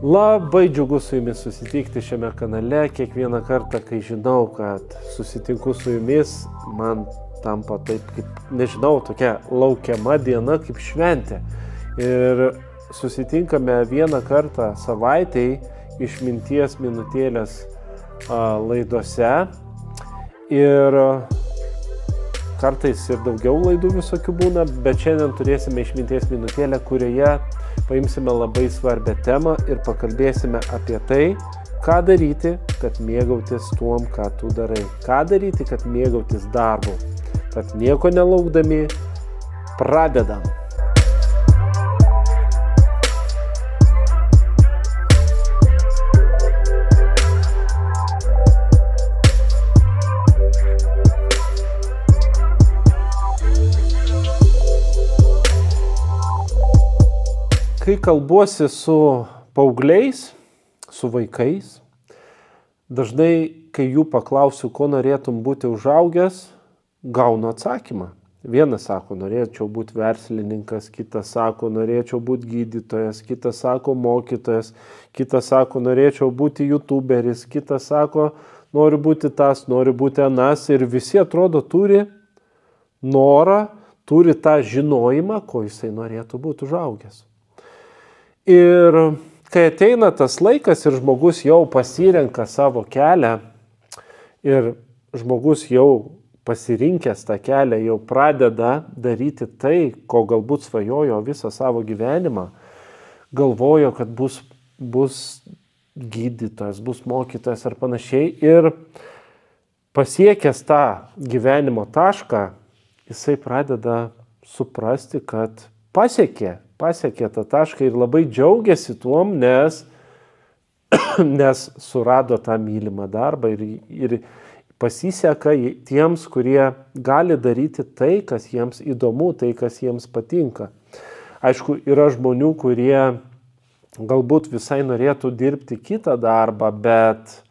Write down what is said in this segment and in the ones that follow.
Labai džiugu su jumis susitikti šiame kanale. Kiekvieną kartą, kai žinau, kad susitinku su jumis, man tampa taip, kaip, nežinau, tokia laukiama diena, kaip šventė. Ir susitinkame vieną kartą savaitėj išminties minutėlės laidose. Ir kartais ir daugiau laidų visokių būna, bet šiandien turėsime išminties minutėlę, kurioje paimsime labai svarbią temą ir pakalbėsime apie tai, ką daryti, kad mėgautis tuom, ką tu darai. Ką daryti, kad mėgautis darbu. Tad nieko nelaukdami, pradedam. Kai kalbuosi su paaugliais, su vaikais, dažnai, kai jų paklausiu, ko norėtum būti užaugęs, gaunu atsakymą. Vienas sako, norėčiau būti verslininkas, kitas sako, norėčiau būti gydytojas, kitas sako, mokytojas, kitas sako, norėčiau būti youtuberis, kitas sako, noriu būti tas, noriu būti anas, ir visi atrodo turi norą, turi tą žinojimą, ko jisai norėtų būti užaugęs. Ir kai ateina tas laikas ir žmogus jau pasirenka savo kelią ir žmogus jau pasirinkęs tą kelią jau pradeda daryti tai, ko galbūt svajojo visą savo gyvenimą, galvojo, kad bus gydytojas, bus mokytojas ar panašiai, ir pasiekęs tą gyvenimo tašką, jisai pradeda suprasti, kad pasiekė tą tašką ir labai džiaugiasi tuom, nes surado tą mylimą darbą ir pasiseka tiems, kurie gali daryti tai, kas jiems įdomu, tai, kas jiems patinka. Aišku, yra žmonių, kurie galbūt visai norėtų dirbti kitą darbą, bet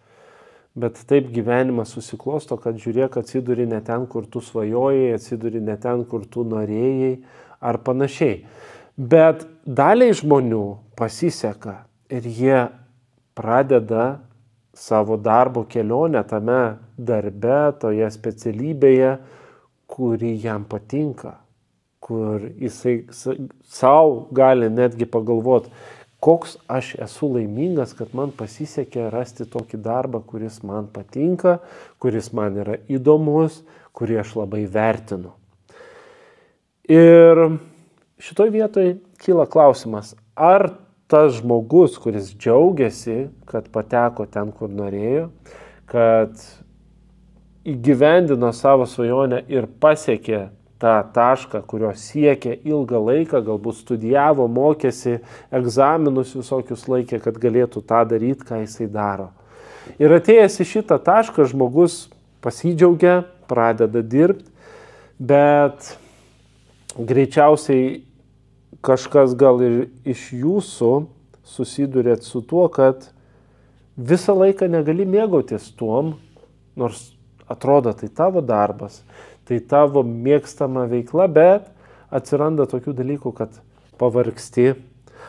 taip gyvenimas susiklosto, kad žiūrėk, atsiduri ne ten, kur tu svajojai, atsiduri ne ten, kur tu norėjai ar panašiai. Bet daliai žmonių pasiseka ir jie pradeda savo darbo kelionę tame darbe, toje specialybėje, kuri jam patinka, kur jisai savo gali netgi pagalvoti, koks aš esu laimingas, kad man pasisekė rasti tokį darbą, kuris man patinka, kuris man yra įdomus, kurį aš labai vertinu. Ir šitoj vietoj kyla klausimas, ar tas žmogus, kuris džiaugiasi, kad pateko ten, kur norėjo, kad įgyvendino savo svajonę ir pasiekė tą tašką, kurio siekė ilgą laiką, galbūt studijavo, mokėsi, egzaminus visokius laikė, kad galėtų tą daryti, ką jisai daro. Ir atėjęs į šitą tašką, žmogus pasidžiaugia, pradeda dirbti, bet greičiausiai kažkas gal ir iš jūsų susidurėt su tuo, kad visą laiką negali mėgautis tuom, nors atrodo tai tavo darbas, tai tavo mėgstama veikla, bet atsiranda tokių dalykų, kad pavargsti.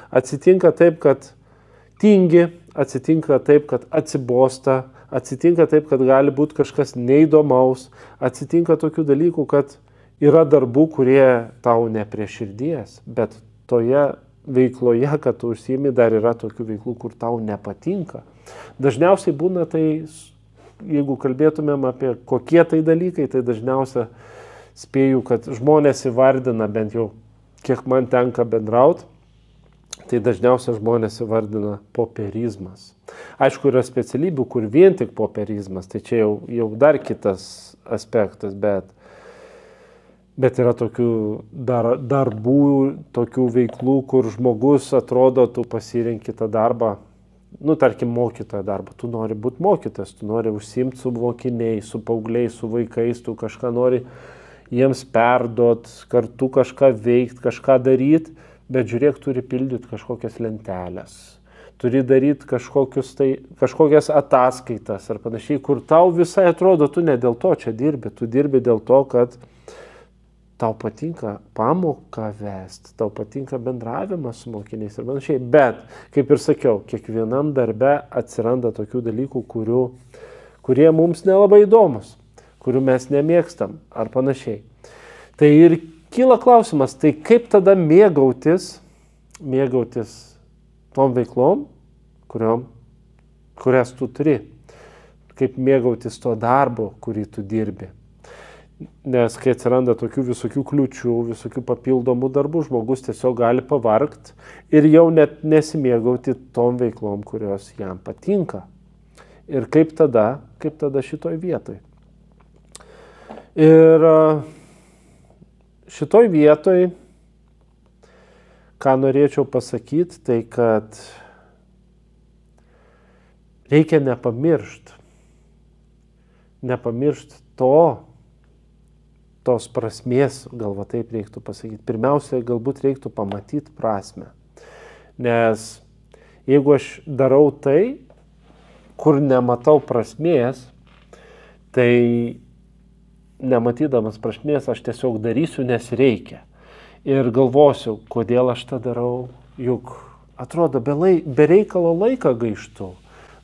Atsitinka taip, kad tingi, atsitinka taip, kad atsibosta, atsitinka taip, kad gali būti kažkas neįdomaus, atsitinka tokių dalykų, kad yra darbų, kurie tau ne prie širdies, bet toje veikloje, kad tu užsiimi, dar yra tokių veiklų, kur tau nepatinka. Dažniausiai būna tai, jeigu kalbėtumėm apie kokie tai dalykai, tai dažniausia spėju, kad žmonės įvardina, bent jau kiek man tenka bendraut, tai dažniausia žmonės įvardina popierizmas. Aišku, yra specialybių, kur vien tik popierizmas, tai čia jau dar kitas aspektas, bet yra tokių darbų, tokių veiklų, kur žmogus atrodo, tu pasirenki tą darbą, tarkim, mokytojo darbą. Tu nori būti mokytojas, tu nori užsiimti su mokiniais, su paaugliais, su vaikais, tu kažką nori jiems perduot, kartu kažką veikti, kažką daryti, bet žiūrėk, turi pildyti kažkokias lentelės. turi daryti kažkokias ataskaitas ar panašiai, kur tau visai atrodo, tu ne dėl to čia dirbi, tu dirbi dėl to, kad tau patinka pamoką vesti, tau patinka bendravimas su mokiniais ir panašiai. Bet, kaip ir sakiau, kiekvienam darbe atsiranda tokių dalykų, kurie mums nelabai įdomus, kurių mes nemėgstam ar panašiai. Tai ir kyla klausimas, tai kaip tada mėgautis tom veiklom, kurias tu turi, kaip mėgautis to darbo, kurį tu dirbi. Nes kai atsiranda tokių visokių kliūčių, visokių papildomų darbų, žmogus tiesiog gali pavargti ir jau net nesimėgauti tom veiklom, kurios jam patinka. Ir kaip tada šitoj vietoj. Ir šitoj vietoj, ką norėčiau pasakyti, tai kad reikia nepamiršti tos prasmės, gal va taip reiktų pasakyti. Pirmiausia, galbūt reiktų pamatyti prasmę. Nes jeigu aš darau tai, kur nematau prasmės, tai nematydamas prasmės aš tiesiog darysiu, nes reikia. Ir galvosiu, kodėl aš tą darau, juk atrodo be reikalo laiką gaištu.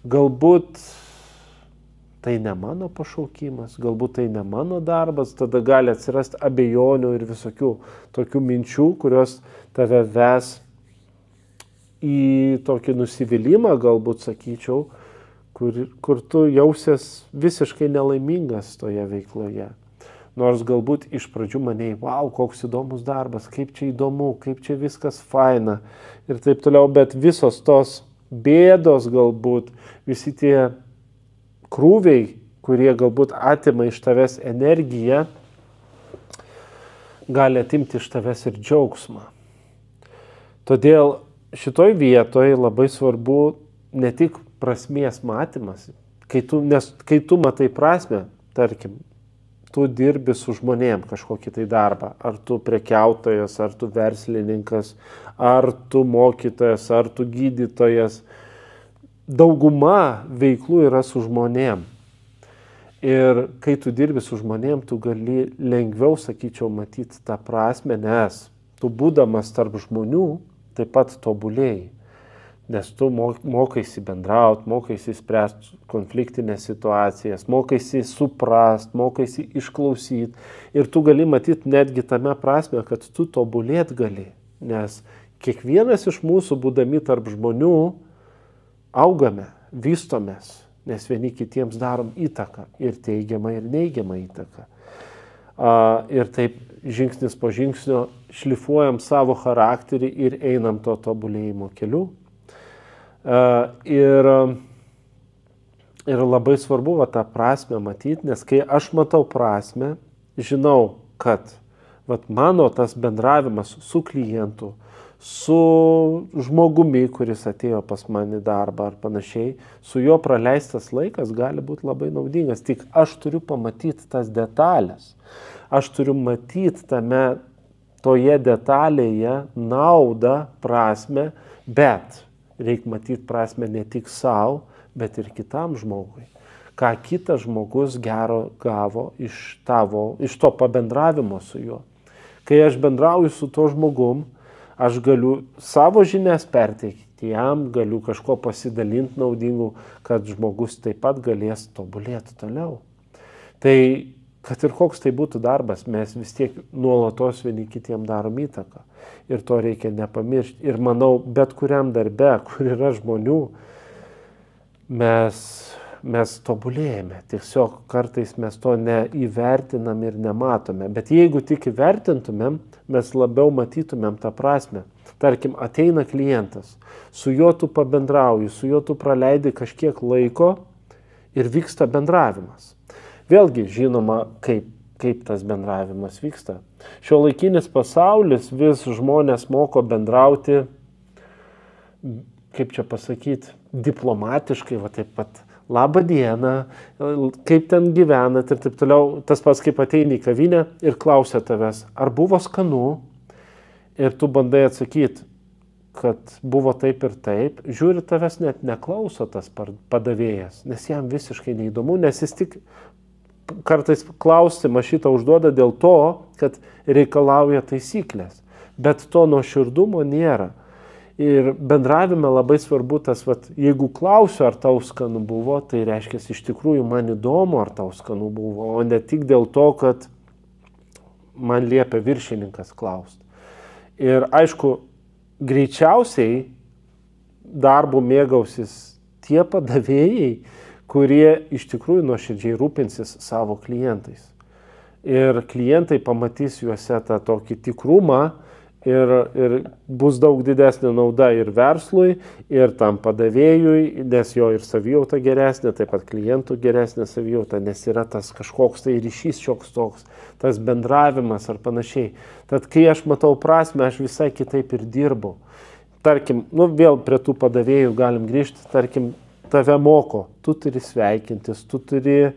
Galbūt tai ne mano pašaukimas, galbūt tai ne mano darbas, tada gali atsirasti abejonių ir visokių tokių minčių, kurios tave ves į tokį nusivylimą, galbūt sakyčiau, kur tu jausies visiškai nelaimingas toje veikloje. Nors galbūt iš pradžių manei, wow, koks įdomus darbas, kaip čia įdomu, kaip čia viskas faina ir taip toliau, bet visos tos bėdos galbūt, visi tie krūviai, kurie galbūt atima iš tavęs energiją, gali atimti iš tavęs ir džiaugsmą. Todėl šitoj vietoj labai svarbu ne tik prasmės matymas, nes kai tu matai prasmę, tarkim, tu dirbi su žmonėm kažkokį tai darbą, ar tu prekiautojas, ar tu verslininkas, ar tu mokytojas, ar tu gydytojas, dauguma veiklų yra su žmonėm. Ir kai tu dirbi su žmonėm, tu gali lengviau, sakyčiau, matyti tą prasme, nes tu būdamas tarp žmonių taip pat tobulėjai. Nes tu mokaisi bendrauti, mokaisi spręsti konfliktinės situacijas, mokaisi suprast, mokaisi išklausyti. Ir tu gali matyti netgi tame prasme, kad tu tobulėt gali. Nes kiekvienas iš mūsų, būdami tarp žmonių, augame, vystomės, nes vieni kitiems darom įtaką, ir teigiamą, ir neigiamą įtaką. Ir taip žingsnis po žingsnio šlifuojam savo charakterį ir einam to tobulėjimo keliu. Ir labai svarbu tą prasmę matyti, nes kai aš matau prasmę, žinau, kad mano tas bendravimas su klientu, su žmogumi, kuris atėjo pas mane į darbą ar panašiai, su juo praleistas laikas gali būti labai naudingas. Tik aš turiu pamatyti tas detalės. Aš turiu matyti toje detalėje naudą, prasmę, bet reikia matyti prasmę ne tik savo, bet ir kitam žmogui. Ką kitas žmogus gero gavo iš to pabendravimo su juo. Kai aš bendrauju su to žmogum, aš galiu savo žinias perteikti jam, galiu kažko pasidalinti naudingų, kad žmogus taip pat galės tobulėti toliau. Tai, kad ir koks tai būtų darbas, mes vis tiek nuolatos vieni kitiem darom įtaką. Ir to reikia nepamiršti. Ir manau, bet kuriam darbe, kur yra žmonių, mes tobulėjame. Tiesiog kartais mes to neįvertinam ir nematome. Bet jeigu tik įvertintumėm, mes labiau matytumėm tą prasme. Tarkim, ateina klientas, su juo tu pabendrauji, su juo tu praleidi kažkiek laiko ir vyksta bendravimas. Vėlgi, žinoma, kaip tas bendravimas vyksta. Šiuolaikinis pasaulis vis žmonės moko bendrauti, kaip čia pasakyti, diplomatiškai, taip pat. Labą dieną, kaip ten gyvenat ir taip toliau. Tas pats, kaip ateini į kavinę ir klausia tavęs, ar buvo skanu, ir tu bandai atsakyti, kad buvo taip ir taip, žiūri, tavęs net neklauso tas padavėjas, nes jam visiškai neįdomu, nes jis tik kartais klausimą šitą užduoda dėl to, kad reikalauja taisyklės, bet to nuoširdumo nėra. Ir bendravime labai svarbu tas, jeigu klausiu, ar tau skanu buvo, tai reiškia, iš tikrųjų man įdomu, ar tau skanu buvo, o ne tik dėl to, kad man liepia viršininkas klausti. Ir aišku, greičiausiai darbu mėgausis tie padavėjai, kurie iš tikrųjų nuoširdžiai rūpinsis savo klientais. Ir klientai pamatys juose tą tokį tikrumą, ir bus daug didesnė nauda ir verslui, ir tam padavėjui, nes jo ir savijauta geresnė, taip pat klientų geresnė savijauta, nes yra tas kažkoks tai ryšys šioks toks, tas bendravimas ar panašiai. Tad kai aš matau prasmę, aš visai kitaip ir dirbu. Tarkim, vėl prie tų padavėjų galim grįžti, tarkim, tave moko, tu turi sveikintis, tu turi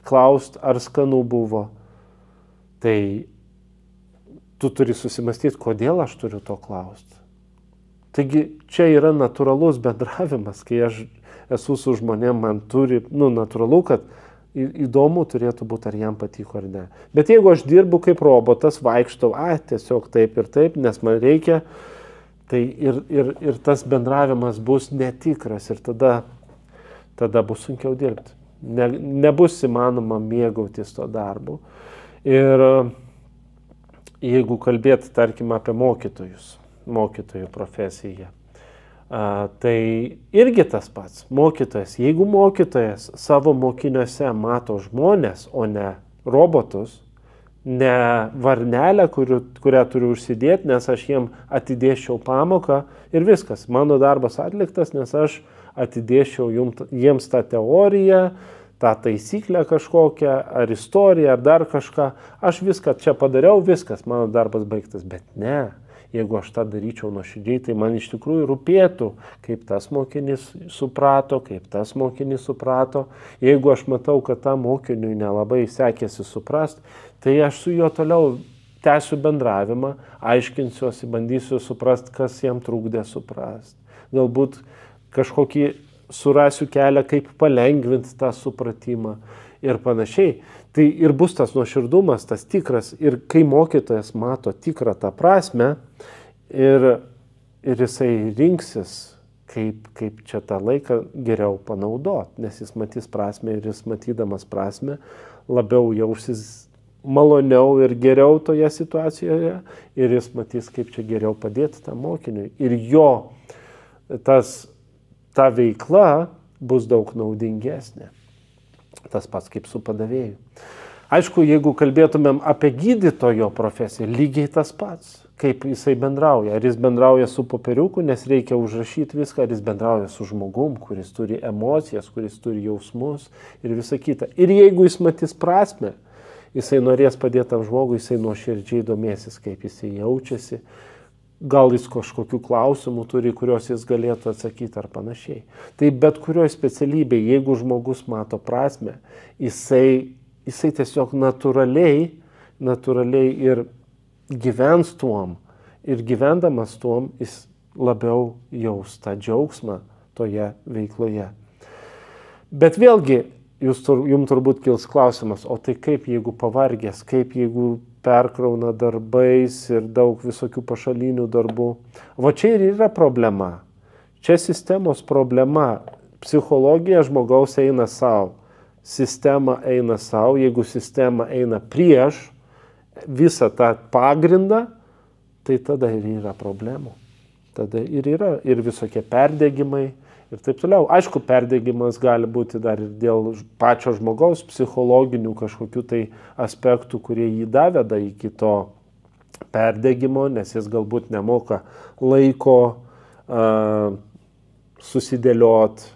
klausti, ar skanu buvo. Tai tu turi susimastyti, kodėl aš turiu to klausti. Taigi čia yra natūralus bendravimas, kai aš esu su žmonėm, man turi, natūralu, kad įdomu turėtų būti, ar jam patiko ar ne. Bet jeigu aš dirbu kaip robotas, vaikštau, tiesiog taip ir taip, nes man reikia, tai ir tas bendravimas bus netikras ir tada bus sunkiau dirbti. Nebus įmanoma mėgautis to darbu. Ir jeigu kalbėti, tarkim, apie mokytojų profesiją, tai irgi tas pats. Mokytojas, jeigu mokytojas savo mokiniuose mato žmonės, o ne robotus, ne varnelę, kurią turiu užsidėti, nes aš jiem atidėščiau pamoką ir viskas. Mano darbas atliktas, nes aš atidėščiau jiems tą teoriją, tą taisyklę kažkokią, ar istoriją, ar dar kažką. Aš viską čia padariau, viskas, mano darbas baigtas. Bet ne, jeigu aš tą daryčiau nuoširdžiai, tai man iš tikrųjų rūpėtų, kaip tas mokinys suprato, kaip tas mokinys suprato. Jeigu aš matau, kad tam mokiniui nelabai sekėsi suprast, tai aš su juo toliau tęsiu bendravimą, aiškinsiuosi, bandysiu suprast, kas jam trukdė suprast. Galbūt kažkokį surasiu kelią, kaip palengvinti tą supratimą ir panašiai. Tai ir bus tas nuoširdumas, tas tikras. Ir kai mokytojas mato tikrą tą prasme ir jisai rinksis, kaip čia tą laiką geriau panaudoti, nes jis matys prasme ir jis matydamas prasme labiau jausis maloniau ir geriau toje situacijoje ir jis matys, kaip čia geriau padėti tam mokiniui. Ir jo ta veikla bus daug naudingesnė. Tas pats kaip su padavėju. Aišku, jeigu kalbėtumėm apie gydytojo profesiją, lygiai tas pats, kaip jisai bendrauja. Ar jis bendrauja su popieriuku, nes reikia užrašyti viską, ar jis bendrauja su žmogum, kuris turi emocijas, kuris turi jausmus ir visa kita. Ir jeigu jis matys prasmę, jisai norės padėti tam žmogui, jisai nuoširdžiai domėsis, kaip jisai jaučiasi. Gal jis kažkokių klausimų turi, kuriuos jis galėtų atsakyti ar panašiai. Tai bet kurioje specialybėje, jeigu žmogus mato prasmę, jisai tiesiog natūraliai ir gyvens tuom. Ir gyvendamas tuom, jis labiau jaus tą džiaugsmą toje veikloje. Bet vėlgi, jums turbūt kils klausimas, o tai kaip jeigu pavargęs, kaip jeigu perkrauna darbais ir daug visokių pašalinių darbų. Va čia ir yra problema. Čia sistemos problema. Psichologija žmogaus eina savo. Sistema eina savo. Jeigu sistema eina prieš visą tą pagrindą, tai tada ir yra problemų. Tada ir yra ir visokie perdegimai ir taip toliau. Aišku, perdegimas gali būti dar ir dėl pačio žmogaus psichologinių kažkokių tai aspektų, kurie jį daveda iki to perdegimo, nes jis galbūt nemoka laiko susidėliot,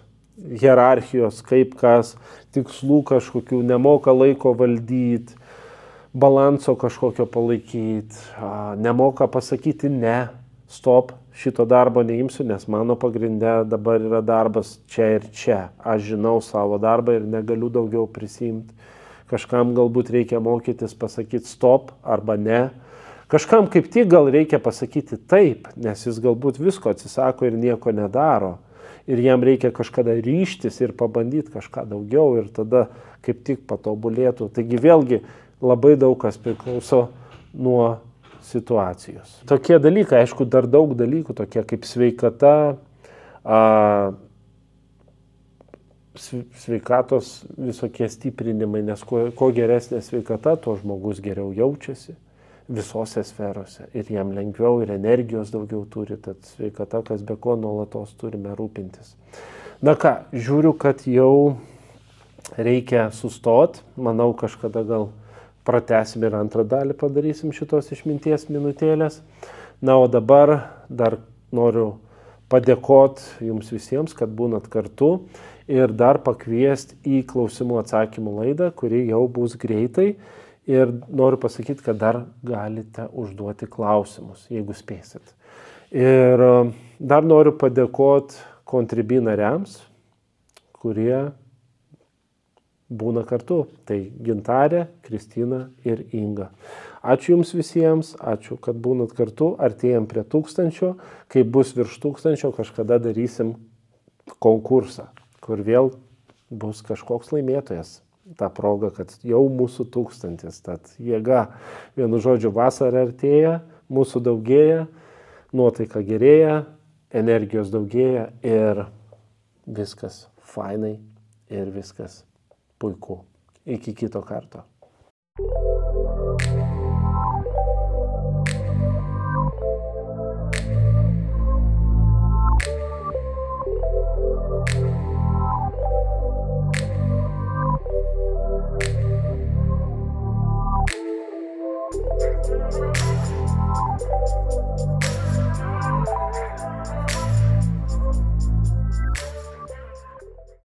hierarchijos, kaip kas, tikslų kažkokių, nemoka laiko valdyti, balanso kažkokio palaikyti, nemoka pasakyti ne, stop, šito darbo neimsiu, nes mano pagrinde dabar yra darbas čia ir čia. Aš žinau savo darbą ir negaliu daugiau prisimti. Kažkam galbūt reikia mokytis pasakyti stop arba ne. Kažkam kaip tik gal reikia pasakyti taip, nes jis galbūt visko atsisako ir nieko nedaro. Ir jam reikia kažkada ryžtis ir pabandyti kažką daugiau ir tada kaip tik patobulėtų. Taigi vėlgi labai daug kas priklauso nuo situacijos. Tokie dalykai, aišku, dar daug dalykų, tokie kaip sveikata, sveikatos visokie stiprinimai, nes kuo geresnė sveikata, tuo žmogus geriau jaučiasi visose sferose ir jam lengviau ir energijos daugiau turi, tad sveikata, kas be ko nuolatos turime rūpintis. Na ką, žiūriu, kad jau reikia sustot, manau kažkada gal pratęsim ir antrą dalį padarysim šitos išminties minutėlės. Na, o dabar dar noriu padėkoti jums visiems, kad būnat kartu ir dar pakviesti į klausimų atsakymų laidą, kuri jau bus greitai. Ir noriu pasakyti, kad dar galite užduoti klausimus, jeigu spėsit. Ir dar noriu padėkoti Contribui nariams, kurie būna kartu. Tai Gintarė, Kristina ir Inga. Ačiū jums visiems, ačiū, kad būnat kartu. Artėjam prie 1000, kai bus virš 1000, kažkada darysim konkursą, kur vėl bus kažkoks laimėtojas. Ta proga, kad jau mūsų 1000, tad jėga, vienu žodžiu, vasara artėja, mūsų daugėja, nuotaika gerėja, energijos daugėja ir viskas fainai ir viskas puiku. Iki kito karto.